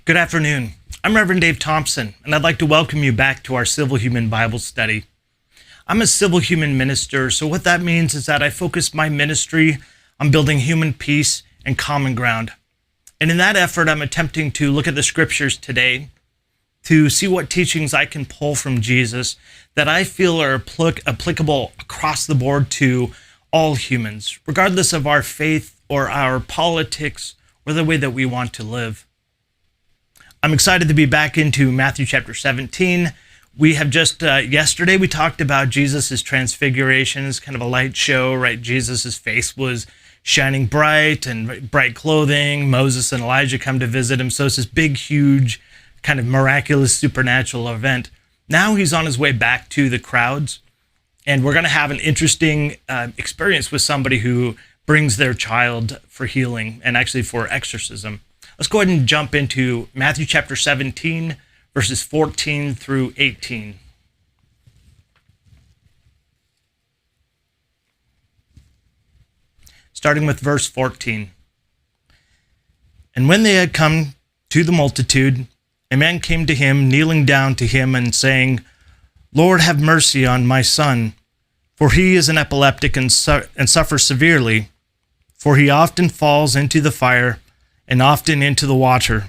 Good afternoon. I'm Rev Dave Thompson, and I'd like to welcome you back to our Civil Human Bible study. I'm a civil human minister, so what that means is that I focus my ministry on building human peace and common ground. And in that effort, I'm attempting to look at the scriptures today to see what teachings I can pull from Jesus that I feel are applicable across the board to all humans, regardless of our faith or our politics or the way that we want to live. I'm excited to be back into Matthew chapter 17. We have just, yesterday we talked about Jesus' transfiguration. It's kind of a light show, right? Jesus' face was shining bright and bright clothing. Moses and Elijah come to visit him. So it's this big, huge, kind of miraculous, supernatural event. Now he's on his way back to the crowds. And we're going to have an interesting experience with somebody who brings their child for healing and actually for exorcism. Let's go ahead and jump into Matthew chapter 17, verses 14 through 18. Starting with verse 14. And when they had come to the multitude, a man came to him, kneeling down to him and saying, Lord, have mercy on my son, for he is an epileptic and suffers severely, for he often falls into the fire and often into the water.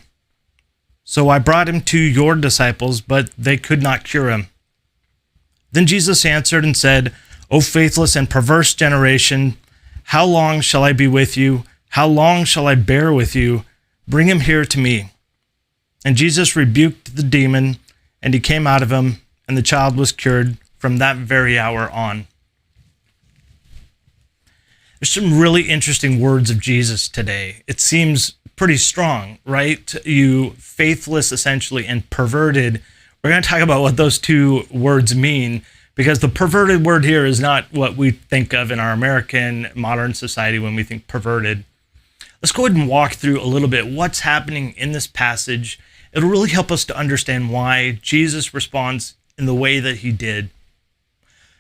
So I brought him to your disciples, but they could not cure him. Then Jesus answered and said, O faithless and perverse generation, how long shall I be with you? How long shall I bear with you? Bring him here to me. And Jesus rebuked the demon, and he came out of him, and the child was cured from that very hour on. There's some really interesting words of Jesus today. It seems pretty strong, right? You faithless, essentially, and perverted. We're going to talk about what those two words mean, because the perverted word here is not what we think of in our American modern society when we think perverted. Let's go ahead and walk through a little bit what's happening in this passage. It'll really help us to understand why Jesus responds in the way that he did.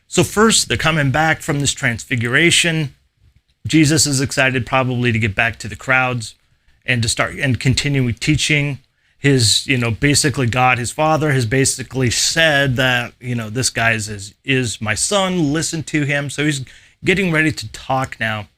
So first, they're coming back from this transfiguration. Jesus is excited probably to get back to the crowds and to start and continue teaching. His, basically God, his father, has basically said that, this guy is my son, listen to him. So he's getting ready to talk now.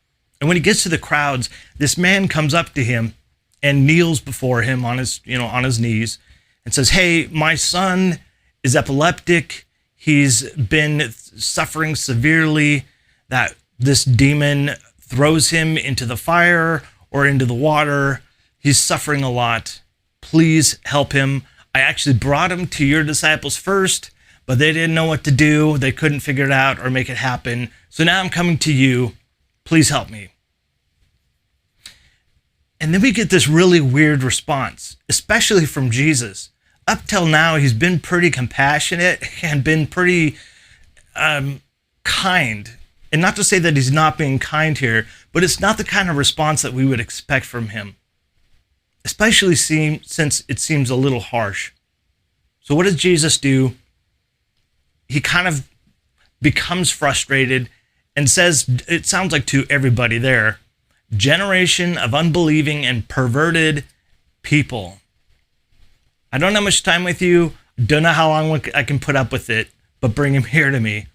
And when he gets to the crowds, this man comes up to him and kneels before him on his knees and says, hey, my son is epileptic. He's been suffering severely, that this demon throws him into the fire or into the water. He's suffering a lot. Please help him. I actually brought him to your disciples first, but they didn't know what to do. They couldn't figure it out or make it happen. So now I'm coming to you. Please help me. And then we get this really weird response, especially from Jesus. Up till now, he's been pretty compassionate and been pretty kind. And not to say that he's not being kind here, but it's not the kind of response that we would expect from him, especially since it seems a little harsh. So what does Jesus do? He kind of becomes frustrated and says, it sounds like to everybody there, generation of unbelieving and perverted people. I don't have much time with you. Don't know how long I can put up with it, but bring him here to me.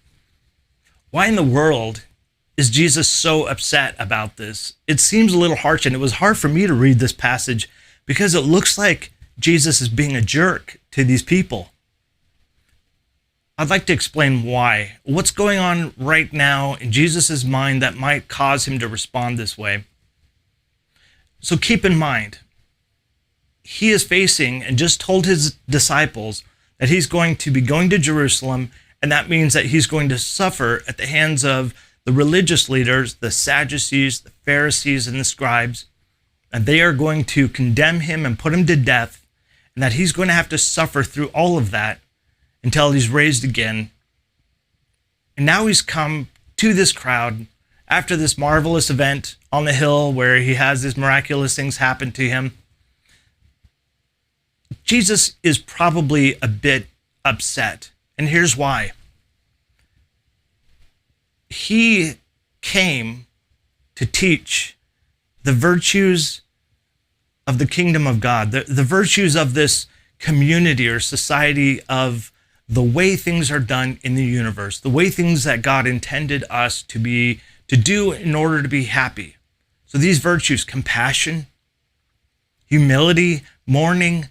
Why in the world is Jesus so upset about this? It seems a little harsh, and it was hard for me to read this passage because it looks like Jesus is being a jerk to these people. I'd like to explain why. What's going on right now in Jesus' mind that might cause him to respond this way? So keep in mind, he is facing and just told his disciples that he's going to be going to Jerusalem, and that means that he's going to suffer at the hands of the religious leaders, the Sadducees, the Pharisees, and the scribes, and they are going to condemn him and put him to death, and that he's going to have to suffer through all of that until he's raised again. And now he's come to this crowd after this marvelous event on the hill where he has these miraculous things happen to him. Jesus is probably a bit upset, and here's why. He came to teach the virtues of the kingdom of God, the virtues of this community or society, of the way things are done in the universe, the way things that God intended us to do in order to be happy. So these virtues: compassion, humility, mourning,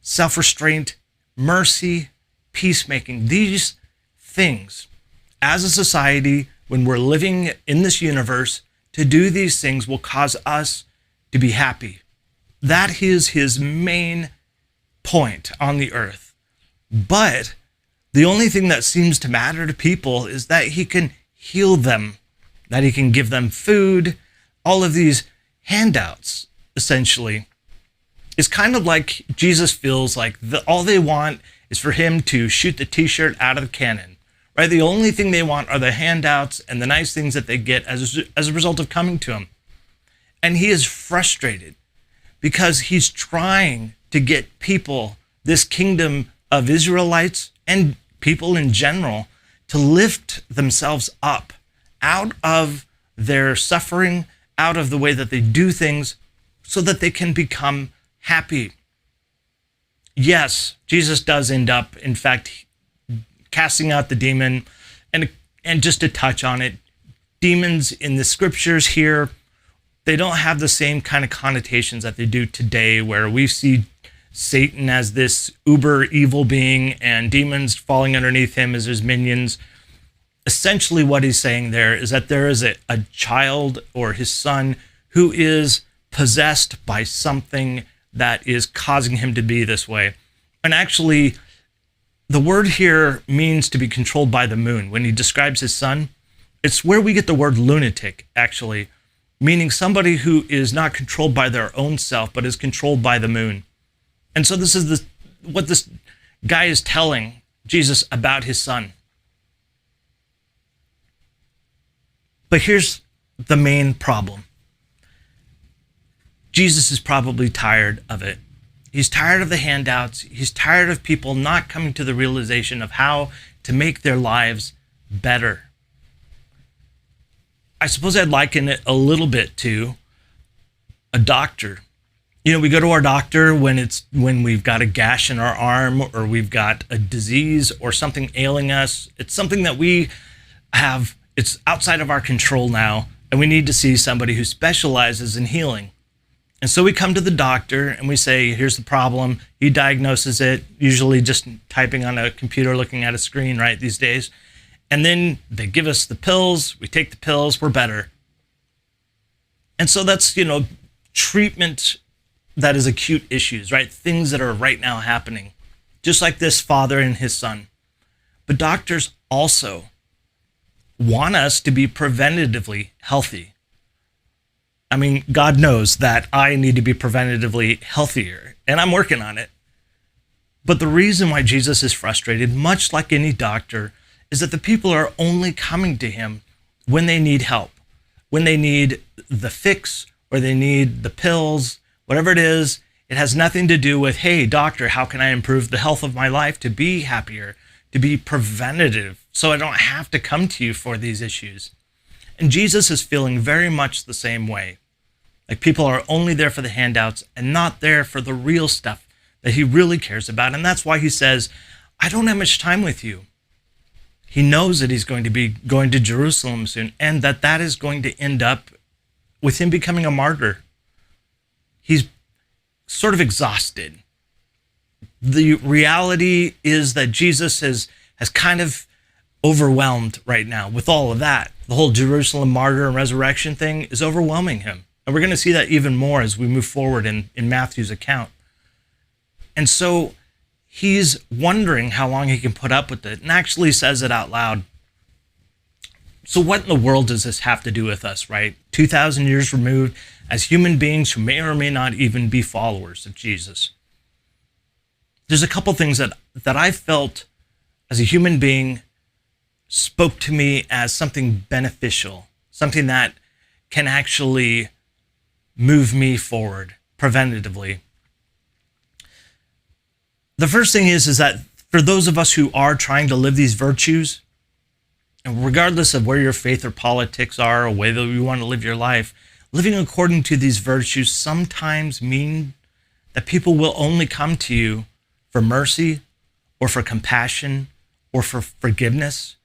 self-restraint, mercy, peacemaking. These things, as a society, when we're living in this universe, to do these things will cause us to be happy. That is his main point on the earth. But the only thing that seems to matter to people is that he can heal them, that he can give them food, all of these handouts, essentially. It's kind of like Jesus feels like all they want is for him to shoot the t-shirt out of the cannon, right? The only thing they want are the handouts and the nice things that they get as a result of coming to him. And he is frustrated because he's trying to get people, this kingdom of Israelites and people in general, to lift themselves up out of their suffering, out of the way that they do things, so that they can become happy. Yes, Jesus does end up, in fact, casting out the demon. And just to touch on it, demons in the scriptures here, they don't have the same kind of connotations that they do today, where we see Satan as this uber evil being and demons falling underneath him as his minions. Essentially what he's saying there is that there is a child, or his son, who is possessed by something that is causing him to be this way. And actually, the word here means to be controlled by the moon. When he describes his son, it's where we get the word lunatic, actually, meaning somebody who is not controlled by their own self, but is controlled by the moon. And so this is what this guy is telling Jesus about his son. But here's the main problem. Jesus is probably tired of it. He's tired of the handouts. He's tired of people not coming to the realization of how to make their lives better. I suppose I'd liken it a little bit to a doctor. You know, we go to our doctor when we've got a gash in our arm, or we've got a disease or something ailing us. It's something that we have, it's outside of our control now, and we need to see somebody who specializes in healing. And so we come to the doctor and we say, here's the problem. He diagnoses it, usually just typing on a computer, looking at a screen, right, these days. And then they give us the pills. We take the pills, we're better. And so that's, treatment that is acute issues, right? Things that are right now happening, just like this father and his son. But doctors also want us to be preventatively healthy. I mean, God knows that I need to be preventatively healthier, and I'm working on it. But the reason why Jesus is frustrated, much like any doctor, is that the people are only coming to him when they need help, when they need the fix, or they need the pills, whatever it is. It has nothing to do with, hey, doctor, how can I improve the health of my life to be happier, to be preventative, so I don't have to come to you for these issues. And Jesus is feeling very much the same way. Like, people are only there for the handouts and not there for the real stuff that he really cares about. And that's why he says, I don't have much time with you. He knows that he's going to be going to Jerusalem soon, and that is going to end up with him becoming a martyr. He's sort of exhausted. The reality is that Jesus has kind of overwhelmed right now with all of that. The whole Jerusalem martyr and resurrection thing is overwhelming him. And we're going to see that even more as we move forward in Matthew's account. And so he's wondering how long he can put up with it, and actually says it out loud. So what in the world does this have to do with us, right? 2,000 years removed, as human beings who may or may not even be followers of Jesus. There's a couple things that I felt as a human being spoke to me as something beneficial, something that can actually move me forward preventatively. The first thing is that for those of us who are trying to live these virtues, and regardless of where your faith or politics are or way that you want to live your life, Living according to these virtues sometimes mean that people will only come to you for mercy or for compassion or for forgiveness.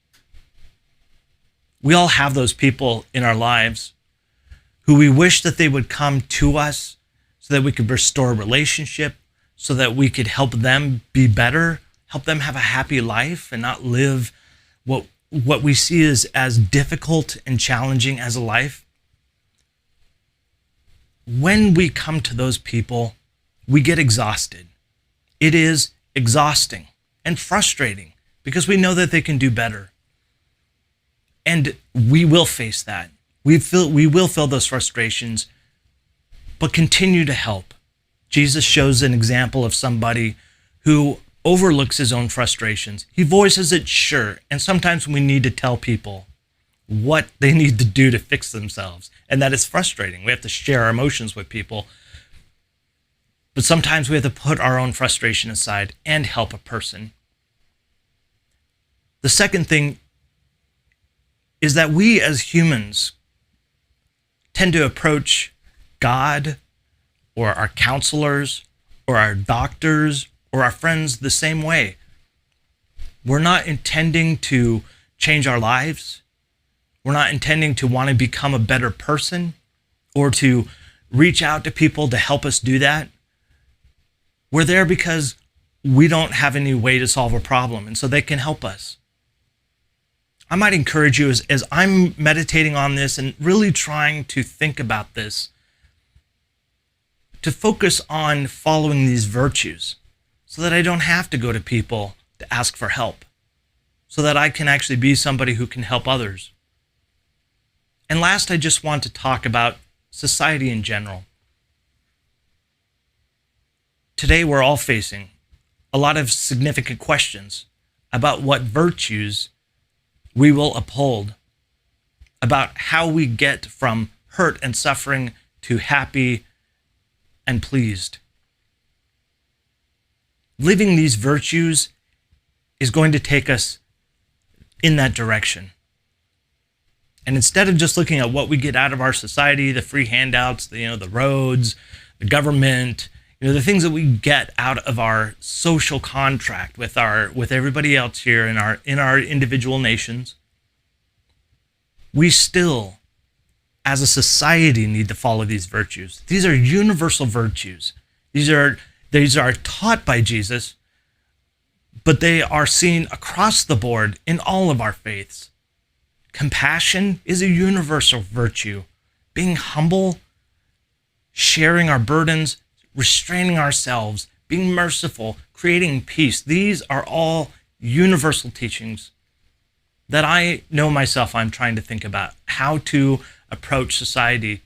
We all have those people in our lives who we wish that they would come to us so that we could restore a relationship, so that we could help them be better, help them have a happy life and not live what we see as difficult and challenging as a life. When we come to those people, we get exhausted. It is exhausting and frustrating because we know that they can do better. And we will face that. We will feel those frustrations, but continue to help. Jesus shows an example of somebody who overlooks his own frustrations. He voices it, sure, and sometimes we need to tell people what they need to do to fix themselves, and that is frustrating. We have to share our emotions with people, but sometimes we have to put our own frustration aside and help a person. The second thing is that we as humans tend to approach God or our counselors or our doctors or our friends the same way. We're not intending to change our lives. We're not intending to want to become a better person or to reach out to people to help us do that. We're there because we don't have any way to solve a problem, and so they can help us. I might encourage you as I'm meditating on this and really trying to think about this, to focus on following these virtues so that I don't have to go to people to ask for help, so that I can actually be somebody who can help others. And last, I just want to talk about society in general. Today, we're all facing a lot of significant questions about what virtues we will uphold, about how we get from hurt and suffering to happy and pleased. Living these virtues is going to take us in that direction. And instead of just looking at what we get out of our society, the free handouts, the roads, the government, the things that we get out of our social contract with everybody else here in our individual nations, we still, as a society, need to follow these virtues. These are universal virtues. These are taught by Jesus, but they are seen across the board in all of our faiths. Compassion is a universal virtue. Being humble, sharing our burdens, restraining ourselves, being merciful, creating peace. These are all universal teachings that I know myself I'm trying to think about how to approach society,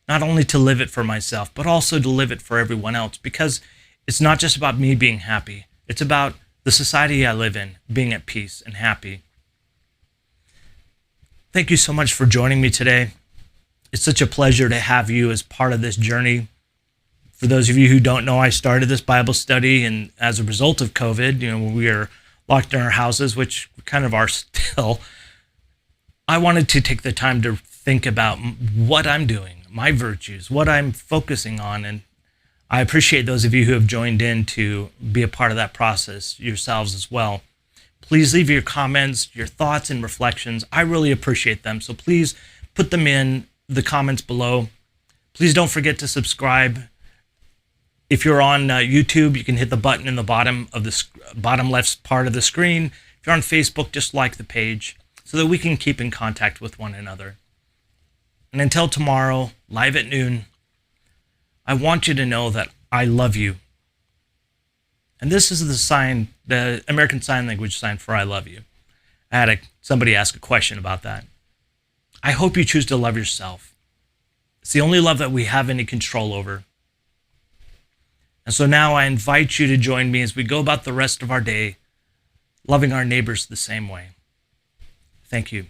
not only to live it for myself, but also to live it for everyone else, because it's not just about me being happy. It's about the society I live in being at peace and happy. Thank you so much for joining me today. It's such a pleasure to have you as part of this journey. For those of you who don't know, I started this Bible study, and as a result of COVID, we are locked in our houses, which we kind of are still. I wanted to take the time to think about what I'm doing, my virtues, what I'm focusing on, and I appreciate those of you who have joined in to be a part of that process yourselves as well. Please leave your comments, your thoughts and reflections. I really appreciate them, so please put them in the comments below. Please don't forget to subscribe. If you're on YouTube, you can hit the button in the bottom left part of the screen. If you're on Facebook, just like the page so that we can keep in contact with one another. And until tomorrow, live at noon, I want you to know that I love you. And this is the sign, the American Sign Language sign for I love you. I had somebody ask a question about that. I hope you choose to love yourself. It's the only love that we have any control over. And so now I invite you to join me as we go about the rest of our day, loving our neighbors the same way. Thank you.